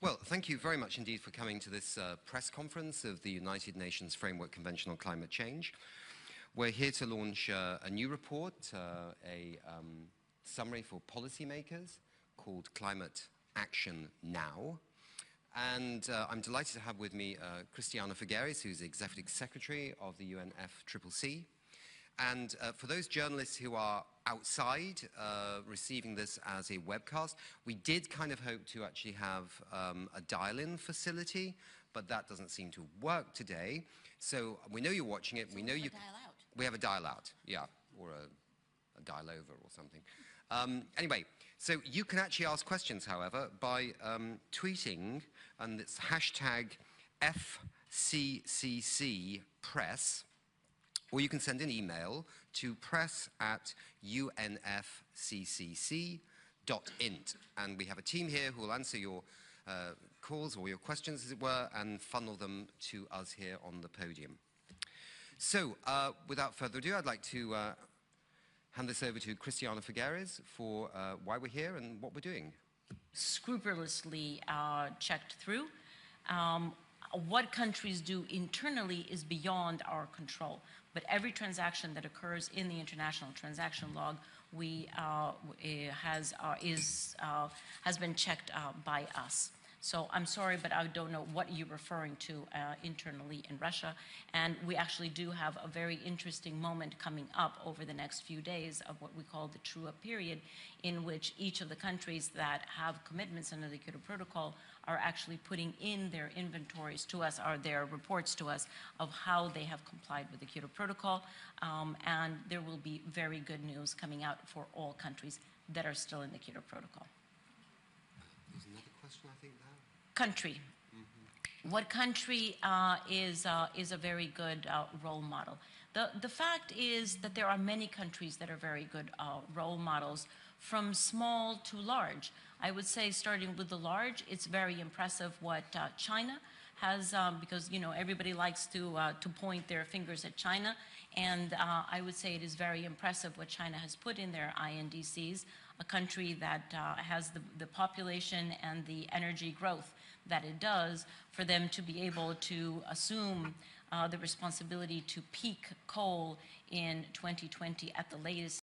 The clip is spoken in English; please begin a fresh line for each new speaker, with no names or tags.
Well, thank you very much indeed for coming to this press conference of the United Nations Framework Convention on Climate Change. We're here to launch a new report, a summary for policymakers called Climate Action Now. And I'm delighted to have with me Christiana Figueres, who's the Executive Secretary of the UNFCCC. And for those journalists who are outside receiving this as a webcast, we did kind of hope to actually have a dial-in facility, but that doesn't seem to work today. So we know you're watching it. We know you.
Dial-out.
We have a dial-out, yeah, or a dial-over or something. Anyway, so you can actually ask questions, however, by tweeting, and it's hashtag FCCCpress. Or you can send an email to press@unfccc.int. And we have a team here who will answer your calls or your questions, as it were, and funnel them to us here on the podium. So, without further ado, I'd like to hand this over to Christiana Figueres for why we're here and what we're doing.
Scrupulously checked through. What countries do internally is beyond our control, but every transaction that occurs in the international transaction log has been checked by us. So I'm sorry, but I don't know what you're referring to internally in Russia. And we actually do have a very interesting moment coming up over the next few days of what we call the true-up period, in which each of the countries that have commitments under the Kyoto Protocol are actually putting in their inventories to us, or their reports to us, of how they have complied with the Kyoto Protocol. And there will be very good news coming out for all countries that are still in the Kyoto Protocol.
There's another question, I think, there.
Country. Mm-hmm. What country is a very good role model? The fact is that there are many countries that are very good role models, from small to large. I would say, starting with the large, it's very impressive what China has, because everybody likes to point their fingers at China, and I would say it is very impressive what China has put in their INDCs, a country that has the population and the energy growth that it does, for them to be able to assume the responsibility to peak coal in 2020 at the latest